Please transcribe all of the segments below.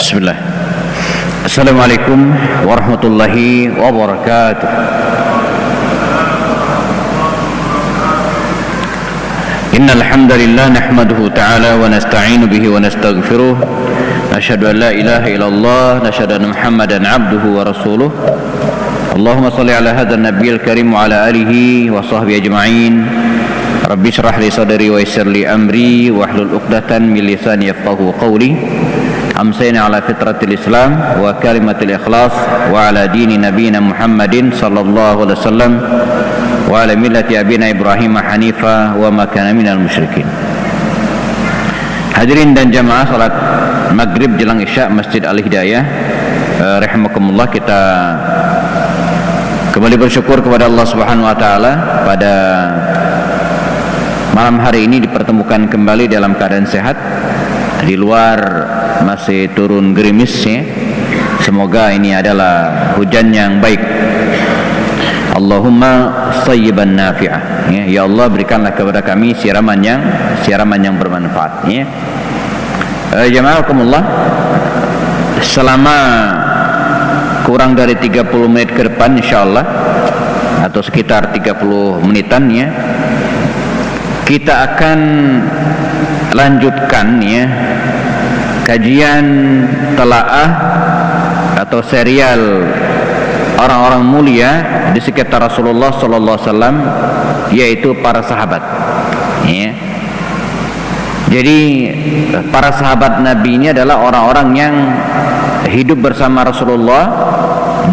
Bismillah. Assalamualaikum warahmatullahi wabarakatuh. Innal hamdalillah nahmaduhu ta'ala wa nasta'inu bihi wa nastaghfiruh. Nashhadu an la ilaha illallah, nashhadu anna Muhammadan 'abduhu wa rasuluh. Allahumma shalli ala hadzal nabiyil karim wa ala alihi wa sahbihi ajma'in. Rabbi shrah li sadri wa yassir li amri wahlul 'uqdatan min lisani yafqahu qawli. Amsayna ala fitratil Islam wa kalimatil ikhlas wa ala dini nabiyina Muhammadin sallallahu alaihi wasallam wa ala millati abina Ibrahim hanifa wa ma kana minal musyrikin. Hadirin dan jamaah salat maghrib jelang isya Masjid Al-Hidayah, rahimakumullah, kita kembali bersyukur kepada Allah Subhanahu wa taala pada malam hari ini dipertemukan kembali dalam keadaan sehat. Di luar masih turun gerimis ya. Semoga ini adalah hujan yang baik. Allahumma shayyiban nafi'ah ya. Ya Allah, berikanlah kepada kami siraman yang bermanfaat ya. Jama'akumullah, selama kurang dari 30 menit ke depan insyaallah, atau sekitar 30 menitan ya, kita akan lanjutkan ya kajian telaah atau serial orang-orang mulia di sekitar Rasulullah sallallahu alaihi wasallam, yaitu para sahabat ya. Jadi para sahabat Nabi ini adalah orang-orang yang hidup bersama Rasulullah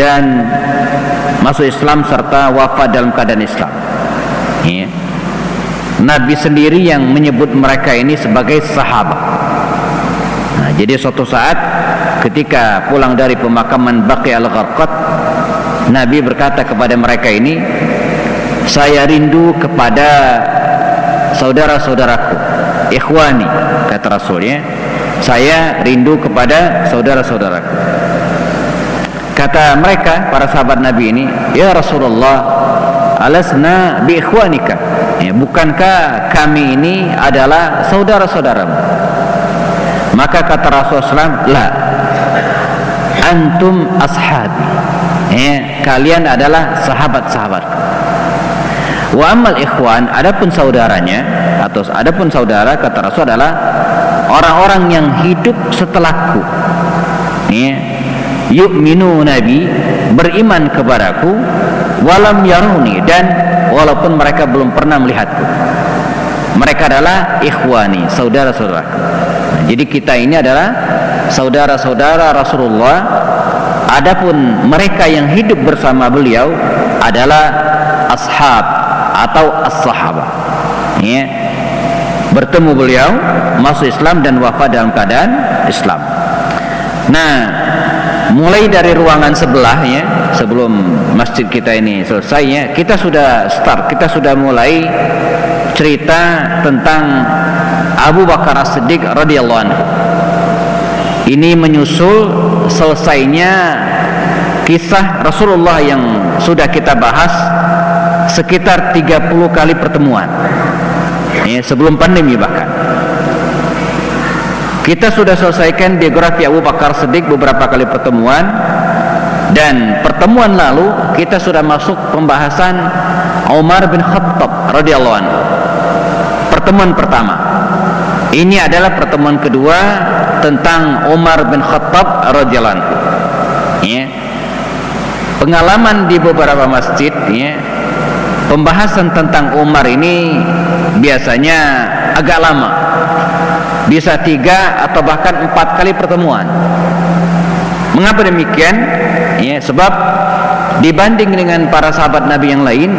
dan masuk Islam serta wafat dalam keadaan Islam ya. Nabi sendiri yang menyebut mereka ini sebagai sahabat. Nah, jadi suatu saat ketika pulang dari pemakaman Baqi al-Gharqad, Nabi berkata kepada mereka ini, saya rindu kepada saudara-saudaraku, ikhwani, kata Rasulnya, saya rindu kepada saudara-saudaraku. Kata mereka, para sahabat Nabi ini, ya Rasulullah, alasna bi ikhwanika ya, bukankah kami ini adalah saudara-saudaramu? Maka kata Rasulullah, la, antum ashabi ya, kalian adalah sahabat-sahabat. Wa ammal ikhwan, adapun saudaranya atau adapun saudara, kata Rasul, adalah orang-orang yang hidup setelahku ya, yu'minu nabi, beriman kepadaku, walam yaruni, dan walaupun mereka belum pernah melihatku. Mereka adalah ikhwani, saudara-saudara. Nah, jadi kita ini adalah saudara-saudara Rasulullah. Adapun mereka yang hidup bersama beliau adalah ashab atau as-sahabah ya. Bertemu beliau, masuk Islam dan wafat dalam keadaan Islam. Nah, mulai dari ruangan sebelah ya, sebelum masjid kita ini selesai ya, kita sudah mulai cerita tentang Abu Bakar As-Siddiq radhiyallahu anhu. Ini menyusul selesainya kisah Rasulullah yang sudah kita bahas sekitar 30 kali pertemuan ya, sebelum pandemi bahkan. Kita sudah selesaikan biografi Abu Bakar Siddiq beberapa kali pertemuan, dan pertemuan lalu kita sudah masuk pembahasan Umar bin Khattab radhiyallahu anhu. Pertemuan pertama. Ini adalah pertemuan kedua tentang Umar bin Khattab radhiyallahu anhu. Ya. Pengalaman di beberapa masjid ya, pembahasan tentang Umar ini biasanya agak lama. Bisa 3 atau bahkan 4 kali pertemuan. Mengapa demikian? Ya, sebab dibanding dengan para sahabat Nabi yang lain,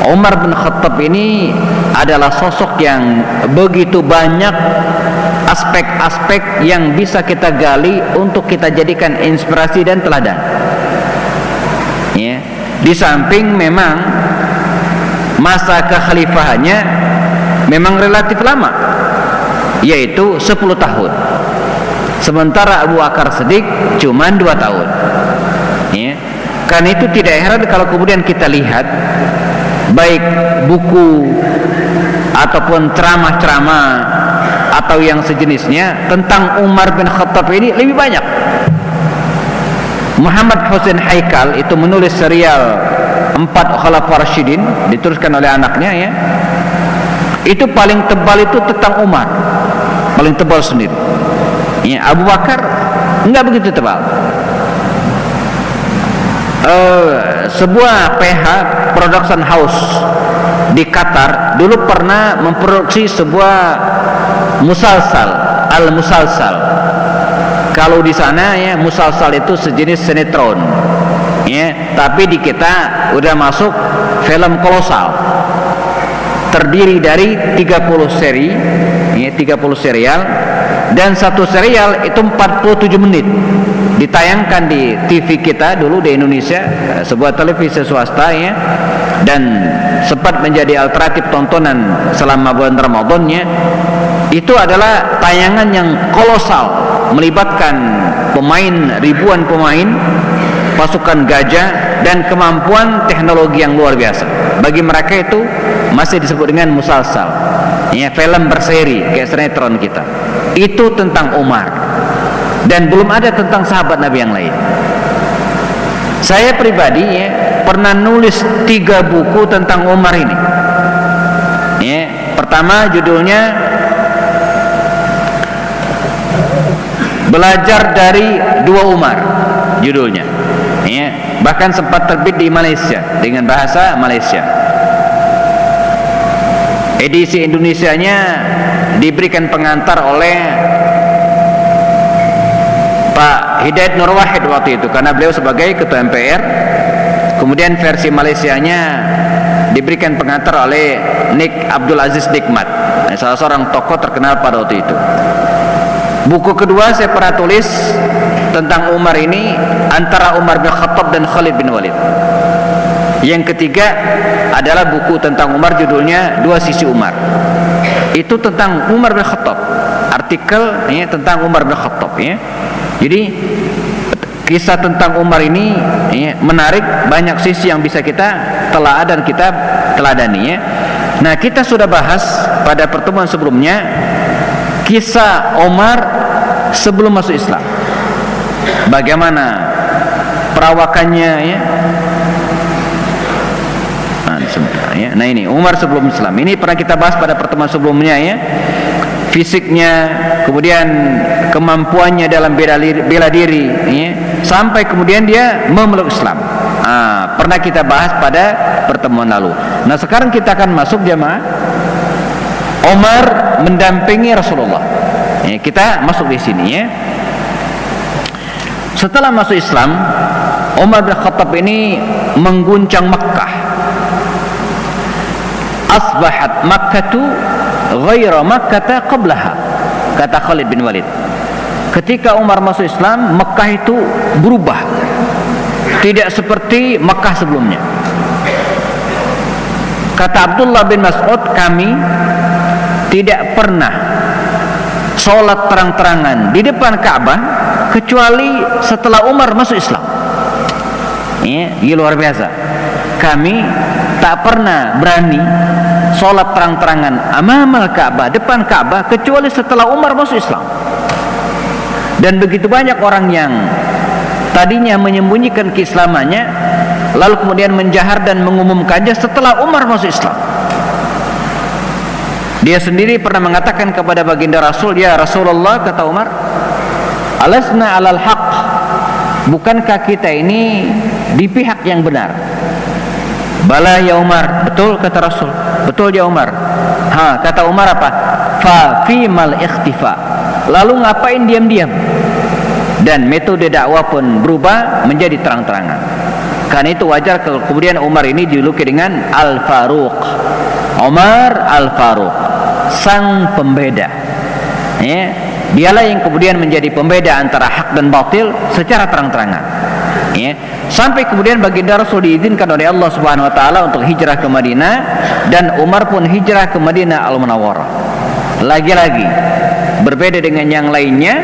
Umar bin Khattab ini adalah sosok yang begitu banyak aspek-aspek yang bisa kita gali untuk kita jadikan inspirasi dan teladan. Ya, di samping memang masa kekhalifahannya memang relatif lama, yaitu 10 tahun. Sementara Abu Bakar Siddiq cuma 2 tahun ya. Karena itu tidak heran kalau kemudian kita lihat baik buku ataupun ceramah-ceramah atau yang sejenisnya tentang Umar bin Khattab ini lebih banyak. Muhammad Hussein Haikal itu menulis serial 4 Khulafaur Rasyidin, dituliskan oleh anaknya ya. Itu paling tebal itu tentang Umar, paling tebal sendiri. Ya, Abu Bakar enggak begitu tebal. Sebuah PH production house di Qatar dulu pernah memproduksi sebuah musalsal, al-musalsal. Kalau di sana ya musalsal itu sejenis sinetron. Ya, tapi di kita udah masuk film kolosal. Terdiri dari 30 seri, ya, 30 serial, dan satu serial itu 47 menit. Ditayangkan di TV kita dulu di Indonesia, sebuah televisi swasta ya, dan sempat menjadi alternatif tontonan selama bulan Ramadannya. Itu adalah tayangan yang kolosal, melibatkan pemain, ribuan pemain, pasukan gajah, dan kemampuan teknologi yang luar biasa. Bagi mereka itu masih disebut dengan musalsal, ya, film berseri kayak sinetron kita. Itu tentang Umar, dan belum ada tentang sahabat Nabi yang lain. Saya pribadi ya, pernah nulis 3 buku tentang Umar ini ya. Pertama judulnya Belajar dari 2 Umar, judulnya ya. Bahkan sempat terbit di Malaysia dengan bahasa Malaysia. Edisi Indonesianya diberikan pengantar oleh Pak Hidayat Nur Wahid waktu itu, karena beliau sebagai ketua MPR. Kemudian versi Malaysianya diberikan pengantar oleh Nik Abdul Aziz Nikmat, salah seorang tokoh terkenal pada waktu itu. Buku kedua saya pernah tulis tentang Umar ini, antara Umar bin Khattab dan Khalid bin Walid. Yang ketiga adalah buku tentang Umar, judulnya Dua Sisi Umar. Itu tentang Umar bin Khattab, artikel ya, tentang Umar bin Khattab ya. Jadi kisah tentang Umar ini ya, menarik, banyak sisi yang bisa kita telah dan kita teladani ya. Nah, kita sudah bahas pada pertemuan sebelumnya kisah Umar sebelum masuk Islam, bagaimana perawakannya ya. Nah ini Umar sebelum Islam, ini pernah kita bahas pada pertemuan sebelumnya ya. Fisiknya, kemudian kemampuannya dalam bela diri ya, sampai kemudian dia memeluk Islam. Pernah kita bahas pada pertemuan lalu. Nah sekarang kita akan masuk jemaah Umar mendampingi Rasulullah ya, kita masuk di sini ya. Setelah masuk Islam, Umar bin Khattab ini mengguncang Makkah. Asbahat Makkatu ghaira Makkata qablaha, kata Khalid bin Walid. Ketika Umar masuk Islam, Makkah itu berubah, tidak seperti Makkah sebelumnya. Kata Abdullah bin Mas'ud, kami tidak pernah sholat terang-terangan di depan Ka'bah kecuali setelah Umar masuk Islam. Ini luar biasa. Kami tak pernah berani sholat terang-terangan amamal Ka'bah, depan Ka'bah, kecuali setelah Umar masuk Islam. Dan begitu banyak orang yang tadinya menyembunyikan keislamannya, lalu kemudian menjahar dan mengumumkannya setelah Umar masuk Islam. Dia sendiri pernah mengatakan kepada baginda Rasul, ya Rasulullah, kata Umar, alasna alal haq, bukankah kita ini di pihak yang benar? Bala ya Umar, betul kata Rasul, betul ya Umar. Kata Umar apa? Fa fimal ikhtifa, lalu ngapain diam-diam? Dan metode dakwah pun berubah menjadi terang-terangan. Karena itu wajar kalau kemudian Umar ini dijuluki dengan Al-Faruq. Umar Al-Faruq, sang pembeda ya. Dialah yang kemudian menjadi pembeda antara hak dan batil secara terang-terangan ya. Sampai kemudian baginda Rasul diizinkan oleh Allah Subhanahu wa taala untuk hijrah ke Madinah, dan Umar pun hijrah ke Madinah Al-Munawwarah. Lagi-lagi berbeda dengan yang lainnya,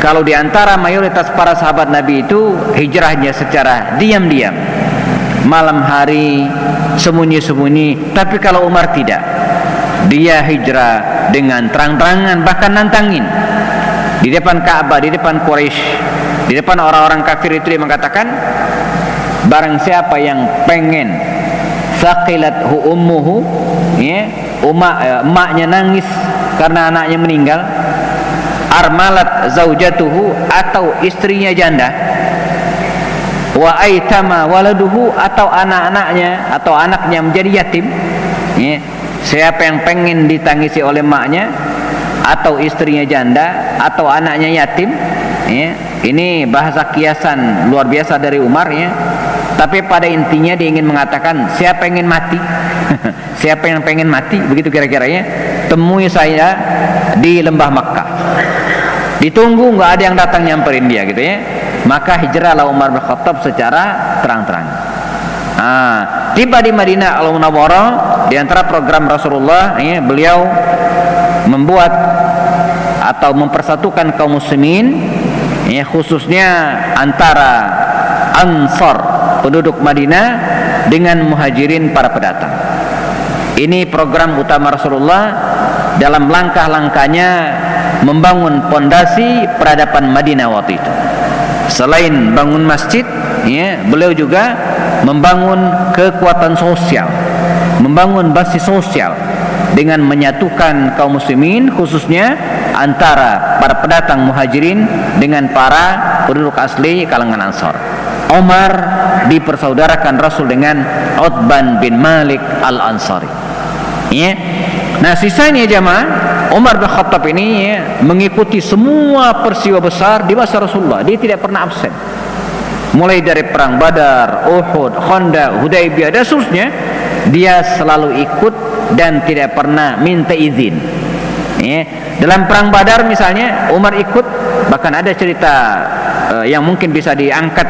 kalau di antara mayoritas para sahabat Nabi itu hijrahnya secara diam-diam, malam hari, sembunyi-sembunyi. Tapi kalau Umar tidak, dia hijrah dengan terang-terangan, bahkan nantangin di depan Ka'bah, di depan Quraisy, di depan orang-orang kafir itu. Dia mengatakan, barang siapa yang pengen saqilathu ummuhu, ya, emaknya nangis karena anaknya meninggal, armalat zaujatuhu, atau istrinya janda, wa aitama waladuhu, atau anak-anaknya atau anaknya menjadi yatim, ya. Siapa yang pengen ditangisi oleh emaknya atau istrinya janda atau anaknya yatim, ya. Ini bahasa kiasan luar biasa dari Umar, ya. Tapi pada intinya dia ingin mengatakan, siapa yang ingin mati siapa yang pengen mati, begitu kira-kira, ya, temui saya di lembah Makkah. Ditunggu, nggak ada yang datang nyamperin dia, gitu, ya. Maka hijrahlah Umar bin Khattab secara terang-terang. Tiba di Madinah Al-Munawwarah, di antara program Rasulullah, ya, beliau membuat atau mempersatukan kaum muslimin, ya, khususnya antara Ansar, penduduk Madinah, dengan Muhajirin, para pendatang. Ini program utama Rasulullah dalam langkah-langkahnya membangun pondasi peradaban Madinah waktu itu. Selain bangun masjid, ya, beliau juga membangun kekuatan sosial, membangun basis sosial dengan menyatukan kaum muslimin, khususnya antara para pendatang Muhajirin dengan para penduduk asli kalangan Ansar. Umar dipersaudarakan Rasul dengan Utban bin Malik Al-Ansari, ya. Nah, sisanya jamaah, Umar bin Khattab ini, ya, mengikuti semua peristiwa besar di masa Rasulullah. Dia tidak pernah absen. Mulai dari perang Badar, Uhud, Khandaq, Hudaybiyah, dan seterusnya, dia selalu ikut dan tidak pernah minta izin, ya. Dalam perang Badar misalnya, Umar ikut. Bahkan ada cerita yang mungkin bisa diangkat,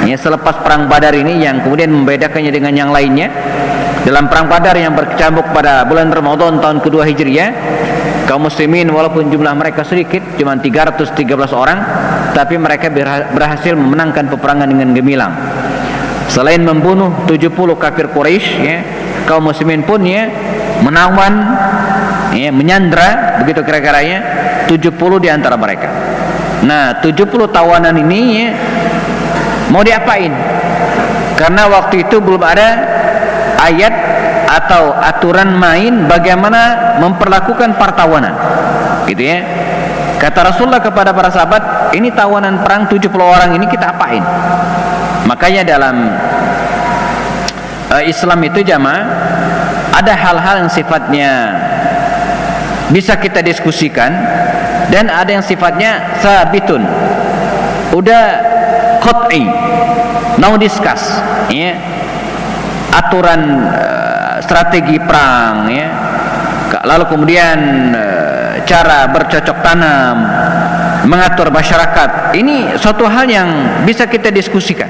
ya, selepas perang Badar ini, yang kemudian membedakannya dengan yang lainnya. Dalam perang Badar yang berkecamuk pada bulan Ramadan tahun kedua Hijriah, kaum muslimin walaupun jumlah mereka sedikit, cuma 313 orang, tapi mereka berhasil memenangkan peperangan dengan gemilang. Selain membunuh 70 kafir Quraisy, ya, kaum muslimin pun, ya, menawan, ya, menyandra, begitu kira-kiranya 70 di antara mereka. Nah, 70 tawanan ini, ya, mau diapain? Karena waktu itu belum ada ayat atau aturan main bagaimana memperlakukan pertawanan, gitu, ya. Kata Rasulullah kepada para sahabat, ini tawanan perang 70 orang ini kita apain? Makanya dalam Islam itu jamaah, ada hal-hal yang sifatnya bisa kita diskusikan, dan ada yang sifatnya sabitun, udah qat'i, no discuss, ya. Aturan strategi perang, ya, lalu kemudian cara bercocok tanam, mengatur masyarakat, ini suatu hal yang bisa kita diskusikan,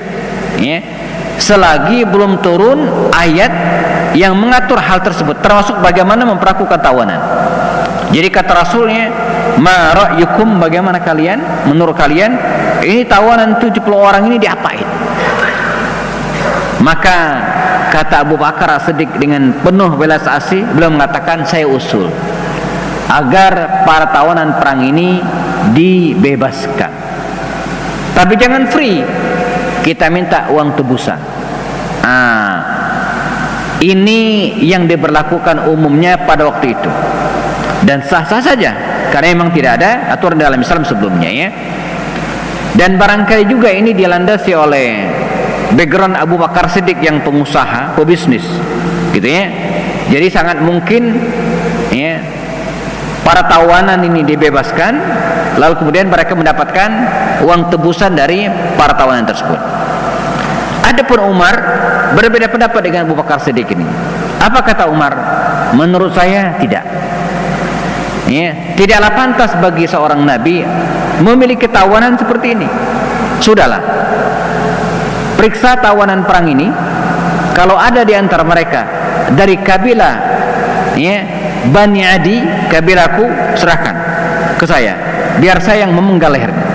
ya, selagi belum turun ayat yang mengatur hal tersebut, termasuk bagaimana memperlakukan tawanan. Jadi kata Rasulnya, ma ra'yukum, bagaimana kalian, menurut kalian ini tawanan 70 orang ini diapain? Maka kata Abu Bakar As-Siddiq dengan penuh belas asih, beliau mengatakan, saya usul agar para tawanan perang ini dibebaskan, tapi jangan free, kita minta uang tebusan. Ini yang diberlakukan umumnya pada waktu itu, dan sah-sah saja karena memang tidak ada aturan dalam Islam sebelumnya, ya. Dan barangkali juga ini dilandasi oleh background Abu Bakar Siddiq yang pengusaha, pebisnis, gitu, ya. Jadi sangat mungkin, ya, para tawanan ini dibebaskan, lalu kemudian mereka mendapatkan uang tebusan dari para tawanan tersebut. Adapun Umar berbeda pendapat dengan Abu Bakar Siddiq ini. Apa kata Umar? Menurut saya tidak, ya, tidaklah pantas bagi seorang nabi memiliki tawanan seperti ini. Sudahlah, periksa tawanan perang ini. Kalau ada di antara mereka dari kabilah, ya, Bani Adi, kabilahku, serahkan ke saya, biar saya yang memenggal lehernya.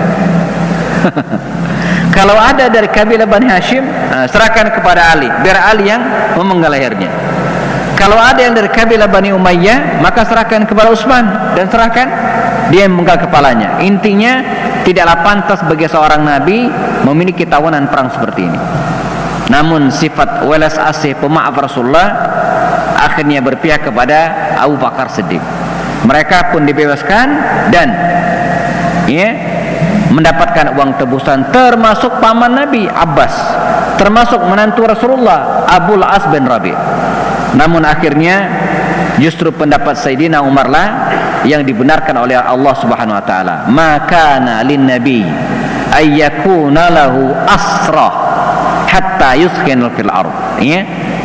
Kalau ada dari kabilah Bani Hashim, serahkan kepada Ali, biar Ali yang memenggal lehernya. Kalau ada yang dari kabilah Bani Umayyah, maka serahkan kepada Utsman dan serahkan dia yang menggal kepalanya. Intinya tidaklah pantas bagi seorang nabi memiliki tawanan perang seperti ini. Namun sifat welas asih pemaaf Rasulullah akhirnya berpihak kepada Abu Bakar Siddiq. Mereka pun dibebaskan dan mendapatkan uang tebusan, termasuk paman Nabi Abbas, termasuk menantu Rasulullah Abul As bin Rabi'. Namun akhirnya justru pendapat Sayyidina Umar lah yang dibenarkan oleh Allah Subhanahu wa taala. Maka lin nabi ayyakuna lahu asra hatta yuskinul fil ardh.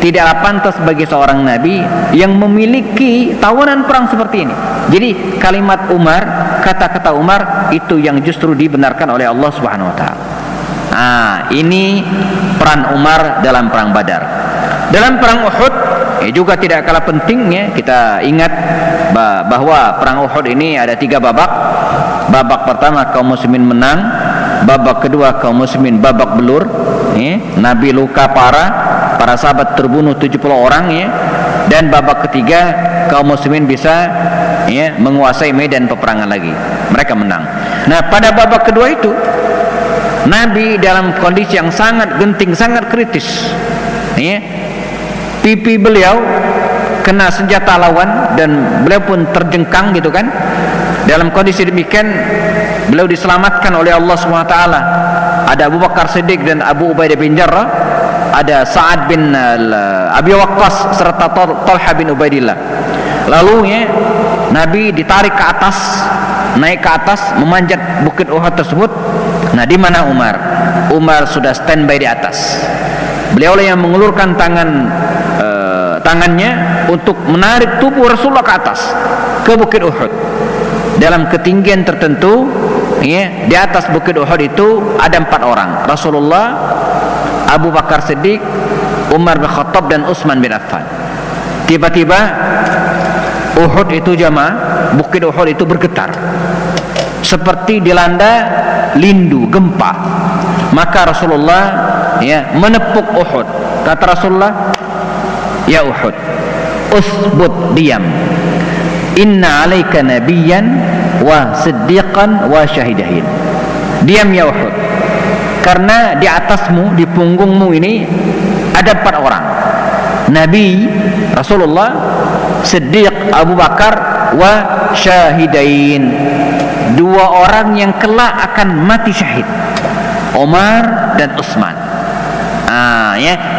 Tidaklah pantas bagi seorang nabi yang memiliki tawanan perang seperti ini. Jadi kalimat Umar, kata-kata Umar itu yang justru dibenarkan oleh Allah Subhanahu wa taala. Ini peran Umar dalam perang Badar. Dalam perang Uhud juga tidak kalah pentingnya kita ingat bahwa perang Uhud ini ada 3 babak. Babak pertama kaum muslimin menang, babak kedua kaum muslimin babak belur, Nabi luka parah, para sahabat terbunuh 70 orang, dan babak ketiga kaum muslimin bisa menguasai medan peperangan lagi, mereka menang. Nah, pada babak kedua itu Nabi dalam kondisi yang sangat genting, sangat kritis, pipi beliau kena senjata lawan dan beliau pun terjengkang gitu kan. Dalam kondisi demikian beliau diselamatkan oleh Allah SWT. Ada Abu Bakar Siddiq dan Abu Ubaidah bin Jarrah, ada Sa'ad bin Abi Waqqas serta Talha bin Ubaidillah. Lalu Nabi ditarik ke atas, naik ke atas, memanjat bukit Uhud tersebut. Nah, di mana Umar? Umar sudah standby di atas. Beliau lah yang mengulurkan tangannya untuk menarik tubuh Rasulullah ke atas, ke bukit Uhud. Dalam ketinggian tertentu, di atas bukit Uhud itu ada 4 orang: Rasulullah, Abu Bakar Siddiq, Umar bin Khattab, dan Utsman bin Affan. Tiba-tiba Uhud itu bukit Uhud itu bergetar seperti dilanda lindu, gempa. Maka Rasulullah menepuk Uhud. Kata Rasulullah, "Ya Uhud, usbut, diam. Inna alaika nabiyyan wa siddiqan wa syahidain." Diam ya Uhud, karena di atasmu, di punggungmu ini ada 4 orang: Nabi, Rasulullah, Siddiq, Abu Bakar, wa syahidain. 2 orang yang kelak akan mati syahid, Umar dan Utsman.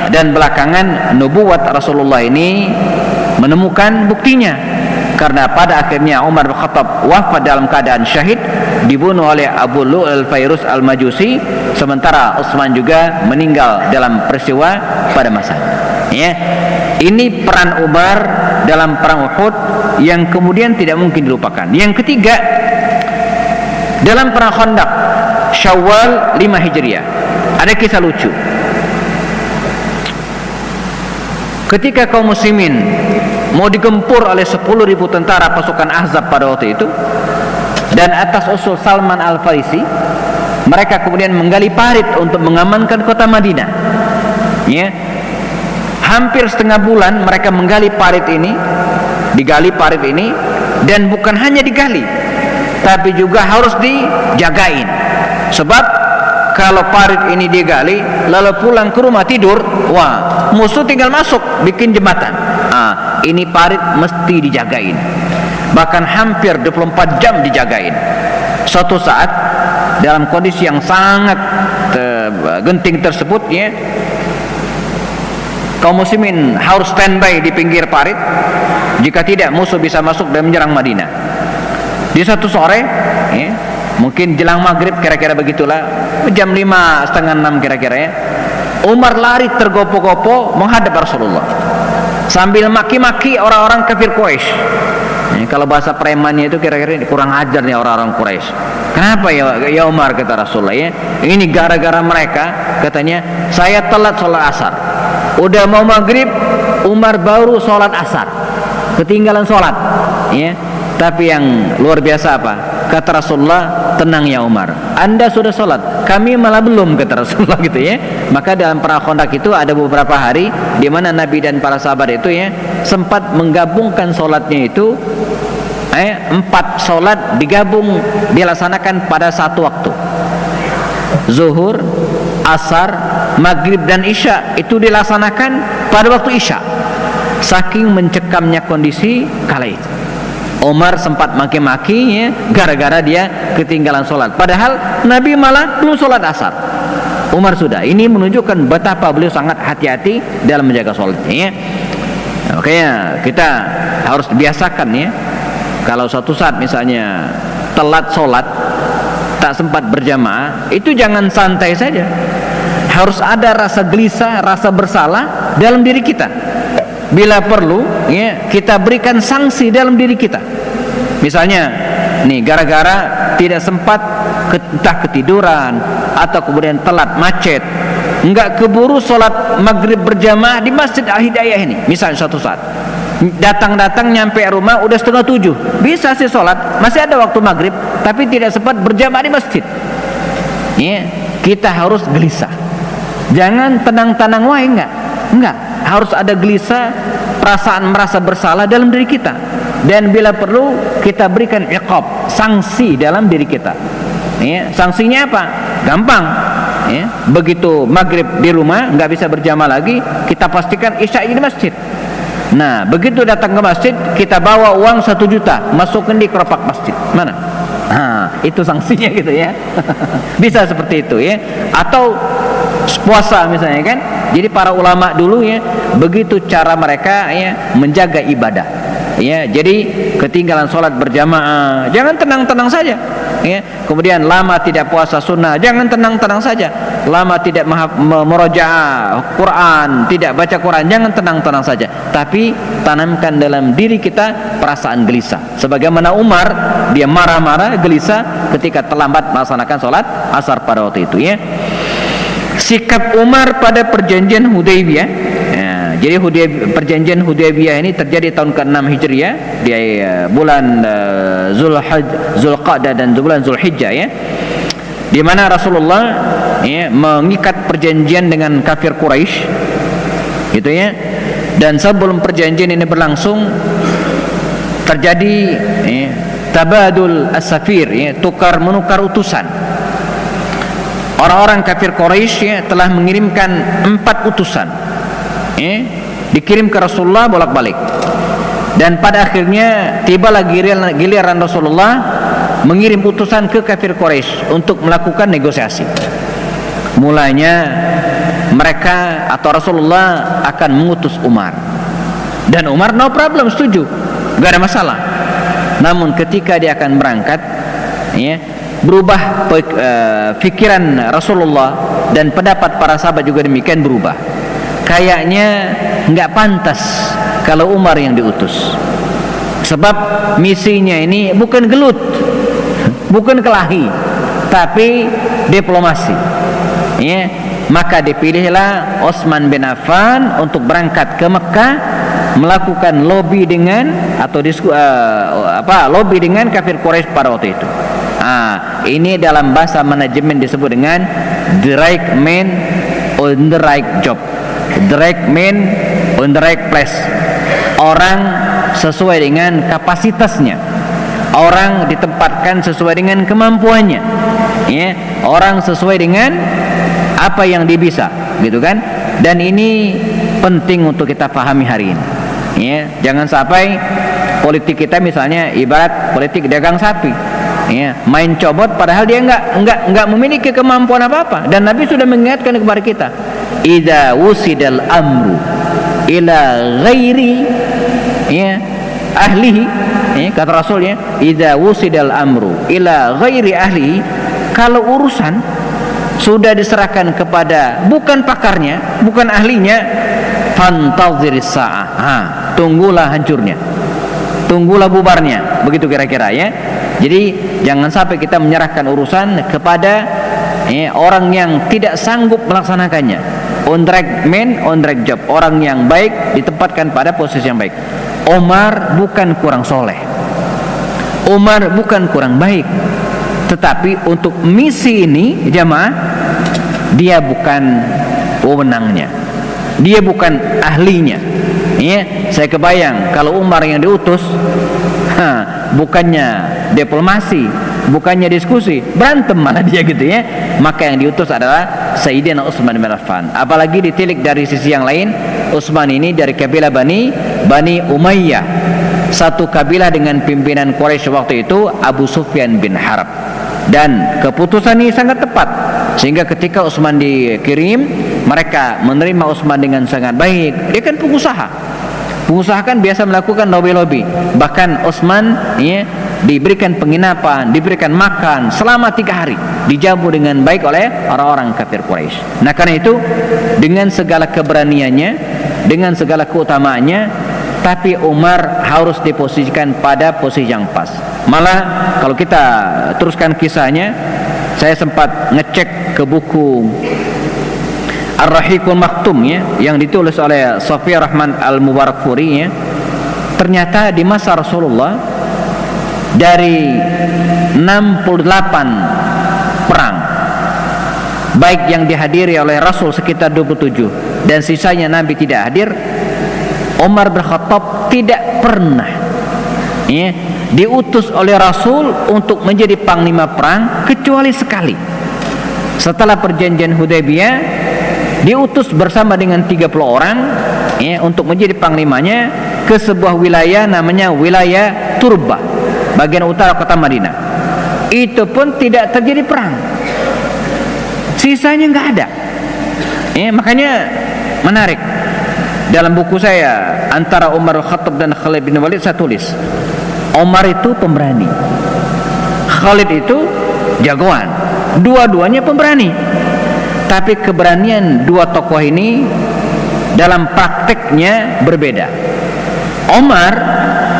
Dan belakangan nubuwat Rasulullah ini menemukan buktinya, karena pada akhirnya Umar bin Khattab wafat dalam keadaan syahid, dibunuh oleh Abu Lu'al Fairuz al-Majusi, sementara Utsman juga meninggal dalam peristiwa pada masanya. Ini peran Umar dalam perang Uhud yang kemudian tidak mungkin dilupakan. Yang ketiga, dalam perang Khandaq Syawal 5 Hijriah ada kisah lucu. Ketika kaum muslimin mau digempur oleh 10.000 tentara pasukan Ahzab pada waktu itu, dan atas usul Salman Al-Farisi, mereka kemudian menggali parit untuk mengamankan kota Madinah. Hampir setengah bulan mereka menggali parit ini, dan bukan hanya digali, tapi juga harus dijagain. Sebab kalau parit ini digali lalu pulang ke rumah tidur, musuh tinggal masuk bikin jembatan. Ini parit mesti dijagain, bahkan hampir 24 jam dijagain. Suatu saat dalam kondisi yang sangat genting tersebut, kaum muslimin harus standby di pinggir parit, jika tidak musuh bisa masuk dan menyerang Madinah. Di satu sore, mungkin jelang maghrib kira-kira begitulah, jam 5, setengah 6 kira-kira, Umar lari tergopoh-gopoh menghadap Rasulullah sambil maki-maki orang-orang kafir Quraisy. Kalau bahasa premannya itu kira-kira kurang ajar nih orang-orang Quraisy. Kenapa ya Umar, kata Rasulullah, ini gara-gara mereka, katanya, saya telat sholat asar. Udah mau maghrib, Umar baru sholat asar, ketinggalan sholat. Tapi yang luar biasa apa? Kata Rasulullah, tenang ya Umar, Anda sudah sholat, kami malah belum, kata Rasulullah gitu ya. Maka dalam perang Khandaq itu ada beberapa hari di mana Nabi dan para sahabat itu ya sempat menggabungkan sholatnya itu 4 sholat digabung, dilaksanakan pada satu waktu. Zuhur, Asar, Maghrib dan Isya itu dilaksanakan pada waktu Isya. Saking mencekamnya kondisi kala itu, Umar sempat maki-maki ya, gara-gara dia ketinggalan sholat. Padahal Nabi malah belum sholat asar, Umar sudah. Ini menunjukkan betapa beliau sangat hati-hati dalam menjaga sholatnya ya. Makanya kita harus biasakan ya, kalau suatu saat misalnya telat sholat, tak sempat berjamaah, itu jangan santai saja. Harus ada rasa gelisah, rasa bersalah dalam diri kita. Bila perlu ya, kita berikan sanksi dalam diri kita. Misalnya nih, gara-gara tidak sempat entah ketiduran atau kemudian telat macet, enggak keburu sholat maghrib berjamaah di Masjid Al-Hidayah ini. Misalnya suatu saat datang nyampe rumah udah 6:30, bisa sih sholat, masih ada waktu maghrib, tapi tidak sempat berjamaah di masjid ya, kita harus gelisah. Jangan tenang-tenang wah, enggak, harus ada gelisah, perasaan merasa bersalah dalam diri kita. Dan bila perlu kita berikan iqab, sanksi dalam diri kita ya. Sanksinya apa? Gampang ya. Begitu maghrib di rumah nggak bisa berjamaah lagi, kita pastikan isya di masjid. Nah, begitu datang ke masjid, kita bawa uang 1 juta, masukin di keropak masjid. Mana? Nah, itu sanksinya gitu ya. Bisa seperti itu ya. Atau puasa misalnya kan. Jadi para ulama dulu ya, begitu cara mereka ya menjaga ibadah. Ya, jadi ketinggalan sholat berjamaah, jangan tenang-tenang saja. Ya, kemudian lama tidak puasa sunnah, jangan tenang-tenang saja. Lama tidak merojaah Quran, tidak baca Quran, jangan tenang-tenang saja. Tapi tanamkan dalam diri kita perasaan gelisah. Sebagaimana Umar, dia marah-marah, gelisah ketika terlambat melaksanakan sholat asar pada waktu itu ya. Sikap Umar pada perjanjian Hudaybiyah. Jadi perjanjian Hudaybiyah ini terjadi tahun ke-6 Hijriah di bulan Zulqa'dah dan bulan Zulhijjah ya. Di mana Rasulullah ya, mengikat perjanjian dengan kafir Quraisy gitu ya. Dan sebelum perjanjian ini berlangsung terjadi ya, tabadul as-safir ya, tukar menukar utusan. Orang-orang kafir Quraisy ya, telah mengirimkan 4 utusan dikirim ke Rasulullah bolak-balik. Dan pada akhirnya tibalah giliran Rasulullah mengirim utusan ke kafir Quraisy untuk melakukan negosiasi. Mulanya mereka atau Rasulullah akan mengutus Umar, dan Umar no problem, setuju, gak ada masalah. Namun ketika dia akan berangkat ya, berubah pikiran Rasulullah dan pendapat para sahabat juga demikian berubah. Kayaknya nggak pantas kalau Umar yang diutus, sebab misinya ini bukan gelut, bukan kelahi, tapi diplomasi ya. Maka dipilihlah Utsman bin Affan untuk berangkat ke Mekah, melakukan lobby dengan lobby dengan kafir Quraisy pada waktu itu. Ini dalam bahasa manajemen disebut dengan the right man on the right job, the right man on the right place. Orang sesuai dengan kapasitasnya, orang ditempatkan sesuai dengan kemampuannya ya. Orang sesuai dengan apa yang dia bisa gitu kan. Dan ini penting untuk kita pahami hari ini ya. Jangan sampai politik kita misalnya ibarat politik dagang sapi ya, main cobot padahal dia enggak memiliki kemampuan apa-apa. Dan Nabi sudah mengingatkan kepada kita, idza wusidal amru ila ghairi ya ahlihi ya, kata Rasul ya, idza wusidal amru ila ghairi ahlihi, kalau urusan sudah diserahkan kepada bukan pakarnya, bukan ahlinya, fantaziris sa'ah, tunggulah hancurnya, tunggulah bubarnya, begitu kira-kira ya. Jadi jangan sampai kita menyerahkan urusan kepada orang yang tidak sanggup melaksanakannya. On track man, on track job. Orang yang baik ditempatkan pada posisi yang baik. Umar bukan kurang soleh, Umar bukan kurang baik, tetapi untuk misi ini jamaah, dia bukan wewenangnya, dia bukan ahlinya. Ya, saya kebayang kalau Umar yang diutus, bukannya diplomasi, bukannya diskusi, berantem malah dia gitu ya. Maka yang diutus adalah Sayyidina Utsman bin Affan. Apalagi ditilik dari sisi yang lain, Utsman ini dari kabilah Bani Umayyah, satu kabilah dengan pimpinan Quraisy waktu itu Abu Sufyan bin Harb. Dan keputusan ini sangat tepat, sehingga ketika Utsman dikirim, mereka menerima Utsman dengan sangat baik. Dia kan pengusaha kan biasa melakukan lobby. Bahkan Utsman ya, diberikan penginapan, diberikan makan selama 3 hari, dijamu dengan baik oleh orang-orang kafir Quraisy. Nah karena itu, dengan segala keberaniannya, dengan segala keutamaannya, tapi Umar harus diposisikan pada posisi yang pas. Malah kalau kita teruskan kisahnya, saya sempat ngecek ke buku Ar-Rahiqul Maktum ya, yang ditulis oleh Safiyur Rahman Al-Mubarakfuri ya. Ternyata di masa Rasulullah, dari 68 perang, baik yang dihadiri oleh Rasul sekitar 27 dan sisanya Nabi tidak hadir, Umar bin Khattab tidak pernah ya, diutus oleh Rasul untuk menjadi panglima perang kecuali sekali. Setelah perjanjian Hudaybiyah, diutus bersama dengan 30 orang ya, untuk menjadi panglimanya ke sebuah wilayah namanya wilayah Turba, bagian utara kota Madinah. Itu pun tidak terjadi perang, sisanya nggak ada ya. Makanya menarik, dalam buku saya antara Umar bin Khattab dan Khalid bin Walid, saya tulis Umar itu pemberani, Khalid itu jagoan, dua-duanya pemberani. Tapi keberanian dua tokoh ini dalam prakteknya berbeda. Umar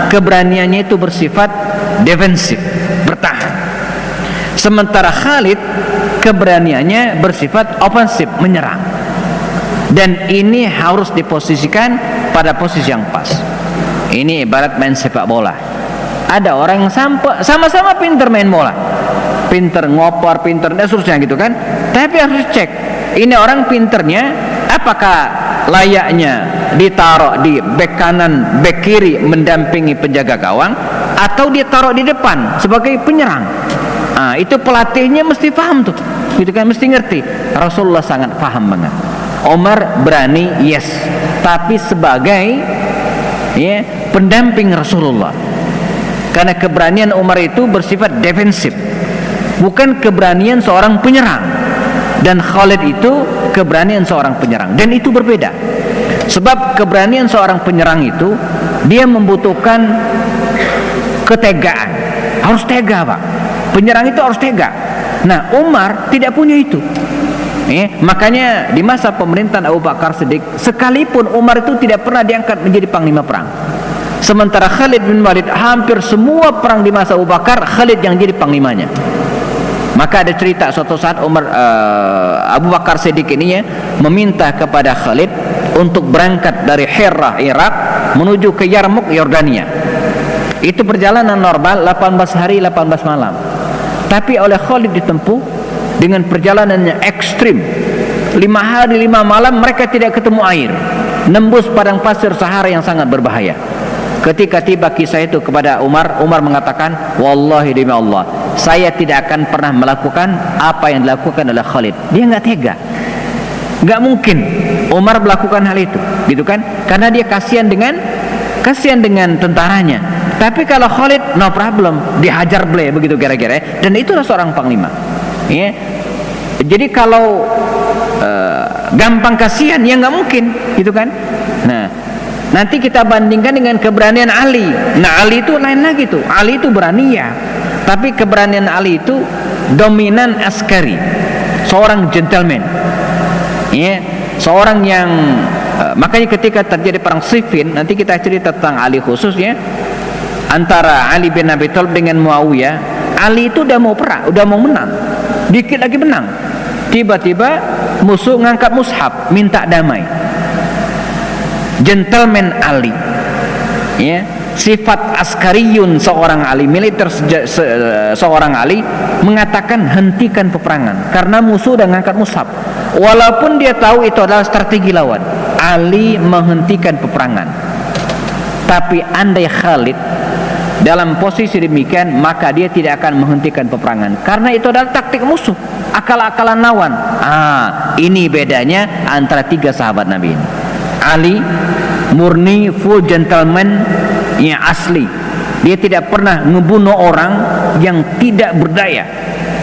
keberaniannya itu bersifat defensif, bertahan. Sementara Khalid keberaniannya bersifat ofensif, menyerang. Dan ini harus diposisikan pada posisi yang pas. Ini ibarat main sepak bola. Ada orang yang sama-sama pinter main bola, pinter ngopor, pinter dan seterusnya gitu kan. Tapi harus cek, ini orang pinternya apakah layaknya ditaruh di bek kanan, bek kiri mendampingi penjaga gawang, atau dia taruh di depan sebagai penyerang. Nah, itu pelatihnya mesti paham tuh, gitu kan, mesti ngerti. Rasulullah sangat paham banget. Umar berani, yes, tapi sebagai ya, pendamping Rasulullah. Karena keberanian Umar itu bersifat defensif, bukan keberanian seorang penyerang. Dan Khalid itu keberanian seorang penyerang, dan itu berbeda. Sebab keberanian seorang penyerang itu dia membutuhkan ketegaan, harus tega Pak. Penyerang itu harus tega. Nah Umar tidak punya itu. Makanya di masa pemerintahan Abu Bakar Siddiq, sekalipun Umar itu tidak pernah diangkat menjadi panglima perang. Sementara Khalid bin Walid, hampir semua perang di masa Abu Bakar Khalid yang jadi panglimanya. Maka ada cerita suatu saat Abu Bakar Siddiq ini ya, meminta kepada Khalid untuk berangkat dari Hirah Irak menuju ke Yarmuk Yordania. Itu perjalanan normal 18 hari 18 malam. Tapi oleh Khalid ditempuh dengan perjalanannya ekstrim, 5 hari 5 malam mereka tidak ketemu air, nembus padang pasir Sahara yang sangat berbahaya. Ketika tiba kisah itu kepada Umar, Umar mengatakan, wallahi demi Allah, saya tidak akan pernah melakukan apa yang dilakukan oleh Khalid. Dia nggak tega, nggak mungkin Umar melakukan hal itu, gitu kan? Karena dia kasihan dengan tentaranya. Tapi kalau Khalid, no problem, dihajar ble, begitu kira-kira. Dan itulah seorang panglima. Ya. Jadi kalau gampang kasihan, ya nggak mungkin, gitu kan? Nah, nanti kita bandingkan dengan keberanian Ali. Nah, Ali itu lain lagi tuh. Ali itu berani ya, tapi keberanian Ali itu dominan askari, seorang gentleman. Ya, seorang yang makanya ketika terjadi perang Siffin, nanti kita cerita tentang Ali khususnya, antara Ali bin Abi Thalib dengan Muawiyah. Ali itu udah mau perang, udah mau menang, dikit lagi menang, tiba-tiba musuh ngangkat mushaf minta damai. Gentleman Ali ya, sifat askariyun seorang Ali, militer seorang Ali, mengatakan hentikan peperangan karena musuh udah ngangkat mushaf. Walaupun dia tahu itu adalah strategi lawan, Ali menghentikan peperangan. Tapi andai Khalid dalam posisi demikian, maka dia tidak akan menghentikan peperangan karena itu adalah taktik musuh, akal-akalan lawan. Ini bedanya antara tiga sahabat Nabi ini. Ali murni full gentleman yang asli. Dia tidak pernah ngebunuh orang yang tidak berdaya.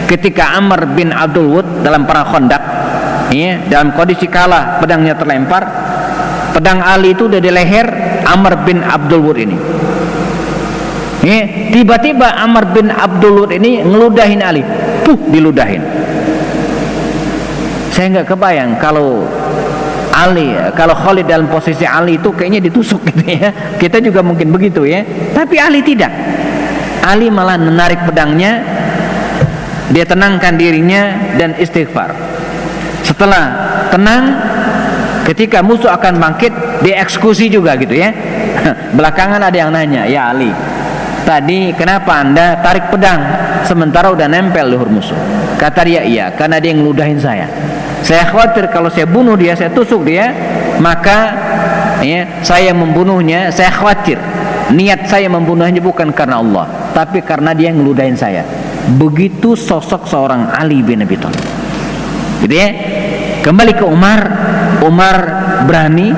Ketika Amr bin Abdul Wud dalam perang Khandaq, dalam kondisi kalah, pedangnya terlempar, pedang Ali itu udah di leher Amr bin Abdul Wud ini. Tiba-tiba Amr bin Abdul Wud ini ngeludahin Ali, diludahin. Saya nggak kebayang kalau Khalid dalam posisi Ali itu kayaknya ditusuk gitu ya. Kita juga mungkin begitu ya. Tapi Ali tidak. Ali malah menarik pedangnya, dia tenangkan dirinya dan istighfar. Setelah tenang, ketika musuh akan bangkit, dia eksekusi juga gitu ya. Belakangan ada yang nanya, "Ya Ali, tadi kenapa Anda tarik pedang sementara udah nempel leher musuh?" Kata dia, "Iya, karena dia ngeludahin saya. Saya khawatir kalau saya bunuh dia, saya tusuk dia, maka saya membunuhnya, saya khawatir niat saya membunuhnya bukan karena Allah, tapi karena dia ngeludahin saya." Begitu sosok seorang Ali bin Abi Thalib. Gitu ya. Kembali ke Umar berani,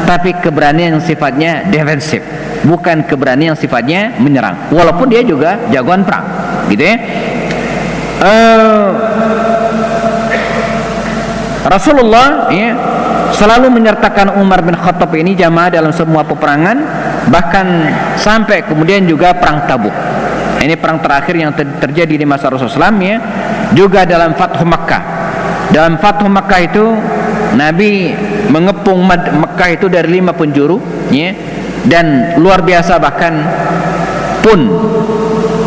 tapi keberanian yang sifatnya defensif, bukan keberanian yang sifatnya menyerang. Walaupun dia juga jagoan perang, gitu ya. Rasulullah selalu menyertakan Umar bin Khattab ini jamaah dalam semua peperangan, bahkan sampai kemudian juga perang Tabuk. Ini perang terakhir yang terjadi di masa Rasulullah SAW, juga dalam Fathu Makkah. Dalam Fathu Makkah itu Nabi mengepung Makkah itu dari 5 penjuru, dan luar biasa, bahkan pun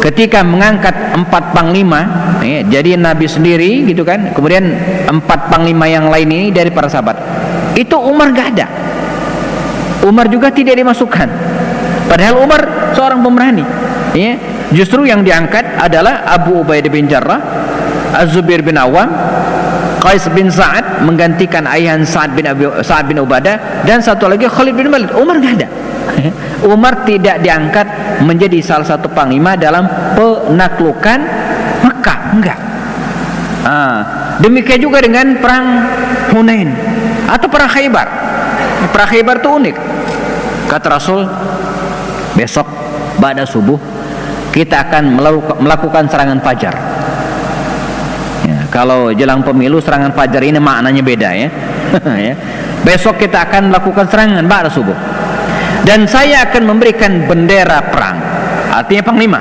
ketika mengangkat 4 panglima, jadi Nabi sendiri gitu kan, kemudian 4 panglima yang lain ini dari para sahabat, itu Umar gak ada. Umar juga tidak dimasukkan, padahal Umar seorang pemberani. Justru yang diangkat adalah Abu Ubaidah bin Jarrah, Az-Zubair bin Awam, Qais bin Sa'ad menggantikan ayah Sa'ad bin Ubadah, dan satu lagi Khalid bin Walid. Umar gak ada. Umar tidak diangkat menjadi salah satu panglima dalam penaklukan Mekah, enggak. Demikian juga dengan perang Hunain atau perang Khaybar. Perang Khaybar itu unik. Kata Rasul, besok ba'da subuh kita akan melakukan serangan fajar. Kalau jelang pemilu serangan fajar ini maknanya beda ya. Besok kita akan melakukan serangan ba'da subuh. Dan saya akan memberikan bendera perang, artinya panglima,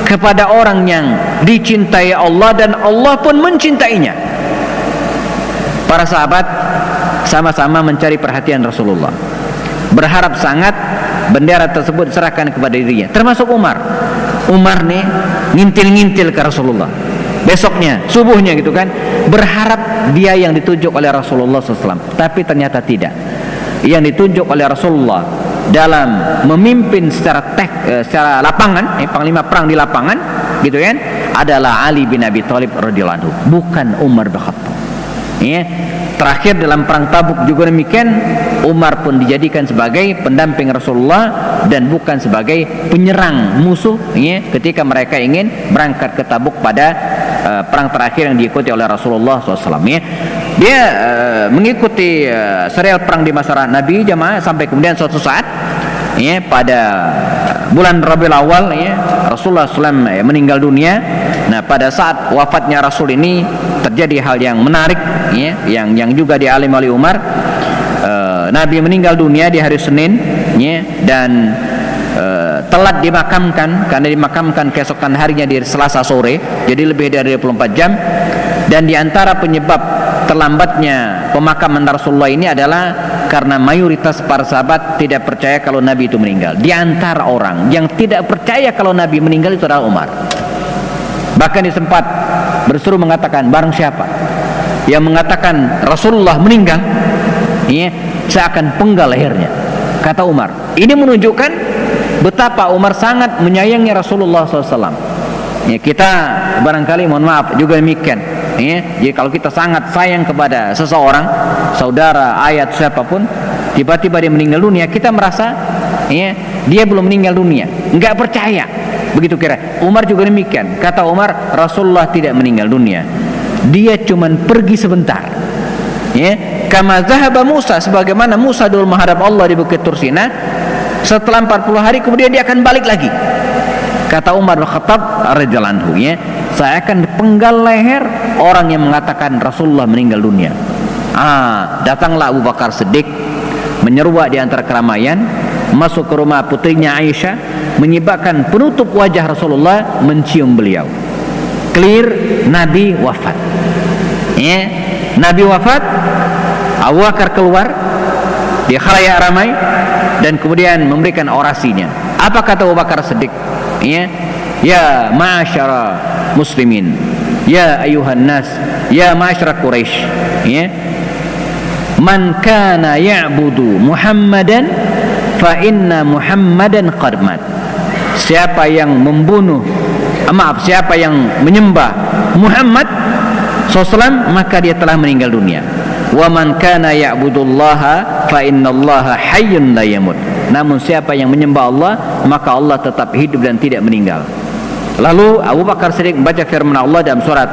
kepada orang yang dicintai Allah dan Allah pun mencintainya. Para sahabat sama-sama mencari perhatian Rasulullah, berharap sangat bendera tersebut diserahkan kepada dirinya, termasuk Umar. Umar nih ngintil-ngintil ke Rasulullah. Besoknya, subuhnya gitu kan, berharap dia yang ditunjuk oleh Rasulullah SAW. Tapi ternyata tidak. Yang ditunjuk oleh Rasulullah dalam memimpin secara lapangan, panglima perang di lapangan, gitu kan, adalah Ali bin Abi Thalib radhiyallahu anhu, bukan Umar bin Khattab. Terakhir dalam perang Tabuk juga demikian, Umar pun dijadikan sebagai pendamping Rasulullah dan bukan sebagai penyerang musuh ketika mereka ingin berangkat ke Tabuk pada perang terakhir yang diikuti oleh Rasulullah SAW. Dia mengikuti serial perang di masa Nabi jamaah sampai kemudian suatu saat pada bulan Rabiul Awal Rasulullah SAW meninggal dunia. Nah, pada saat wafatnya Rasul ini terjadi hal yang menarik yang juga dialami oleh Umar. Nabi meninggal dunia di hari Senin dan telat dimakamkan, karena dimakamkan keesokan harinya di Selasa sore, jadi lebih dari 24 jam. Dan diantara penyebab terlambatnya pemakaman Rasulullah ini adalah karena mayoritas para sahabat tidak percaya kalau Nabi itu meninggal. Di antara orang yang tidak percaya kalau Nabi meninggal itu adalah Umar. Bahkan dia sempat berseru mengatakan, barang siapa yang mengatakan Rasulullah meninggal, saya akan penggal lehernya, kata Umar. Ini menunjukkan betapa Umar sangat menyayangi Rasulullah SAW. Ya, kita barangkali mohon maaf juga demikian. Ya, jadi kalau kita sangat sayang kepada seseorang, saudara, ayat, siapapun, tiba-tiba dia meninggal dunia, kita merasa ya, dia belum meninggal dunia, enggak percaya. Begitu kira. Umar juga demikian. Kata Umar, Rasulullah tidak meninggal dunia, dia cuman pergi sebentar. Ya, kama zahaba Musa, sebagaimana Musa dulu menghadap Allah di Bukit Tursina, setelah 40 hari kemudian dia akan balik lagi. Kata Umar bin Khattab radhiyallahu anhu, ya, saya akan penggal leher orang yang mengatakan Rasulullah meninggal dunia. Datanglah Abu Bakar Siddiq menyeruak di antara keramaian, masuk ke rumah putrinya Aisyah, menyebabkan penutup wajah Rasulullah, mencium beliau. Clear, Nabi wafat. Ya, Nabi wafat, Abu Bakar keluar di khalayak ramai dan kemudian memberikan orasinya. Apa kata Abu Bakar Siddiq? Ya ma'asyara muslimin, ya ayuhan nas, ya ma'asyara Quraisy, ya, man kana ya'budu Muhammadan fa inna Muhammadan qad mat. Siapa yang siapa yang menyembah Muhammad SAW, maka dia telah meninggal dunia. Wa man kana ya'budullaha fa innallaha hayyun la yamut. Namun siapa yang menyembah Allah, maka Allah tetap hidup dan tidak meninggal. Lalu Abu Bakar Siddiq membaca firman Allah dalam surat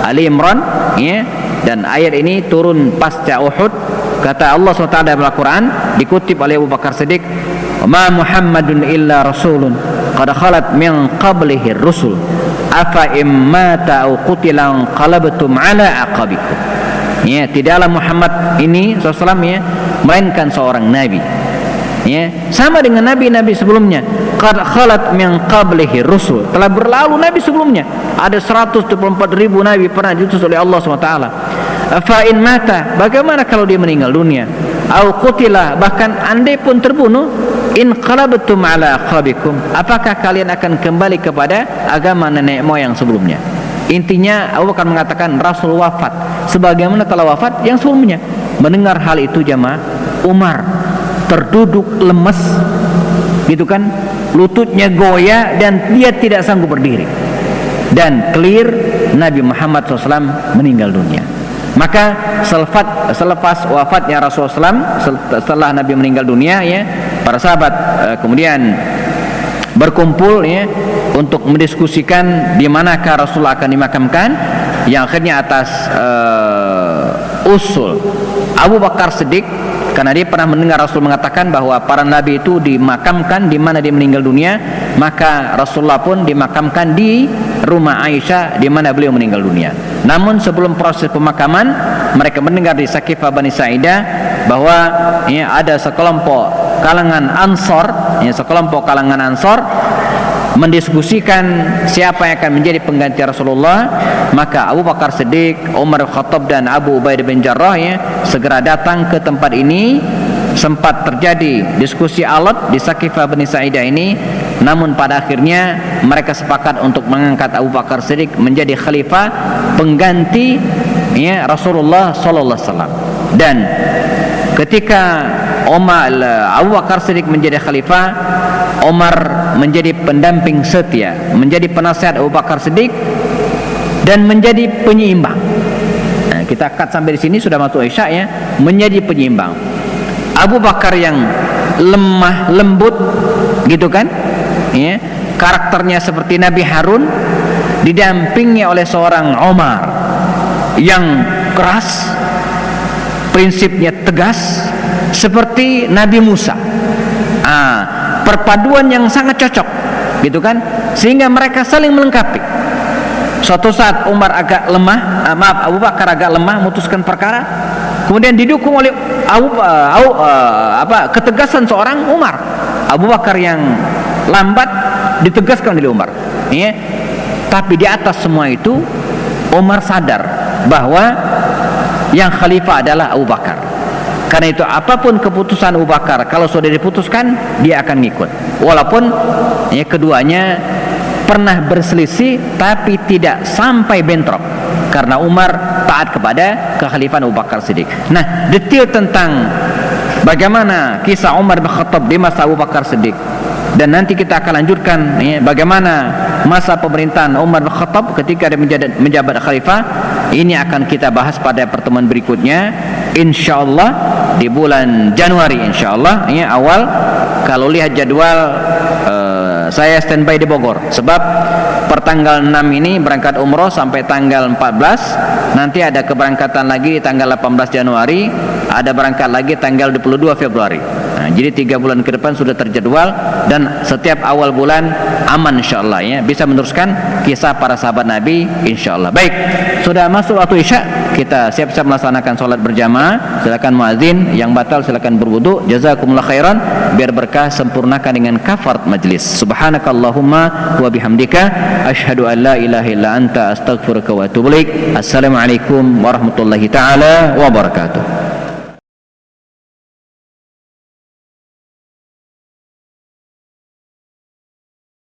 Ali Imran, ya, dan ayat ini turun pasca Uhud. Kata Allah SWT dalam Al-Quran, dikutip oleh Abu Bakar Siddiq, ma Muhammadun illa rasulun qad khalat min qablihi rusul afa immata au qutila qalabtum ala aqabikum. Ya, tidaklah Muhammad ini SAW, ya, melainkan seorang nabi. Ya, sama dengan nabi-nabi sebelumnya. Qad khalat min qablihi rusul, telah berlalu nabi sebelumnya. Ada 124.000 nabi pernah diutus oleh Allah SWT. Fa in mata, bagaimana kalau dia meninggal dunia? Au qutila, bahkan andai pun terbunuh, in qalabtum ala aqabikum, apakah kalian akan kembali kepada agama nenek moyang sebelumnya? Intinya Abu Bakar mengatakan Rasul wafat sebagaimana telah wafat yang sebelumnya. Mendengar hal itu jamaah, Umar terduduk lemes, gitu kan, lututnya goyah dan dia tidak sanggup berdiri. Dan clear, Nabi Muhammad SAW meninggal dunia. Maka selepas wafatnya Rasulullah SAW, setelah Nabi meninggal dunia, ya, para sahabat kemudian berkumpul, ya, untuk mendiskusikan di manakah Rasulullah akan dimakamkan, yang akhirnya atas usul Abu Bakar Siddiq, karena dia pernah mendengar Rasul mengatakan bahwa para nabi itu dimakamkan di mana dia meninggal dunia, maka Rasulullah pun dimakamkan di rumah Aisyah di mana beliau meninggal dunia. Namun sebelum proses pemakaman, mereka mendengar di Saqifah Bani Sa'idah bahwa, ya, ada sekelompok kalangan Ansor, ya, sekelompok kalangan Ansor mendiskusikan siapa yang akan menjadi pengganti Rasulullah. Maka Abu Bakar Siddiq, Umar Khattab dan Abu Ubaidah bin Jarrah, ya, segera datang ke tempat ini. Sempat terjadi diskusi alat di Saqifah Bani Sa'idah ini, namun pada akhirnya mereka sepakat untuk mengangkat Abu Bakar Siddiq menjadi khalifah pengganti, ya, Rasulullah sallallahu alaihi wasallam. Dan ketika Abu Bakar Siddiq menjadi khalifah, Umar menjadi pendamping setia, menjadi penasihat Abu Bakar Siddiq dan menjadi penyeimbang. Nah, kita cut sampai di sini sudah masuk Isya, ya, menjadi penyeimbang. Abu Bakar yang lemah lembut, gitu kan, ya, karakternya seperti Nabi Harun, didampingi oleh seorang Umar yang keras, prinsipnya tegas seperti Nabi Musa. Perpaduan yang sangat cocok, gitu kan, sehingga mereka saling melengkapi. Suatu saat Umar agak lemah, Abu Bakar agak lemah memutuskan perkara, kemudian didukung oleh ketegasan seorang Umar. Abu Bakar yang lambat ditegaskan oleh Umar, ya. Tapi di atas semua itu Umar sadar bahwa yang khalifah adalah Abu Bakar. Karena itu apapun keputusan Abu Bakar, kalau sudah diputuskan, dia akan ngikut. Walaupun, ya, keduanya pernah berselisih tapi tidak sampai bentrok, karena Umar taat kepada kekhalifahan Abu Bakar Siddiq. Nah, detail tentang bagaimana kisah Umar bin Khattab di masa Abu Bakar Siddiq, dan nanti kita akan lanjutkan ya, bagaimana masa pemerintahan Umar bin Khattab ketika dia menjabat khalifah. Ini akan kita bahas pada pertemuan berikutnya insyaallah di bulan Januari insyaallah ya, awal. Kalau lihat jadwal saya standby di Bogor sebab pertanggal 6 ini berangkat umroh sampai tanggal 14, nanti ada keberangkatan lagi tanggal 18 Januari, ada berangkat lagi tanggal 22 Februari. Nah, jadi 3 bulan ke depan sudah terjadwal, dan setiap awal bulan aman insyaallah ya, bisa meneruskan kisah para sahabat Nabi insyaallah. Baik, sudah masuk waktu Isya, kita siap-siap melaksanakan sholat berjamaah. Silakan muazin, yang batal silakan berwudu. Jazakumullah khairan, biar berkah, sempurnakan dengan kafarat majlis. Subhanakallahumma wa bihamdika asyhadu an la ilaha illa anta astaghfiruka wa atubu ilaik. Assalamualaikum warahmatullahi taala wabarakatuh.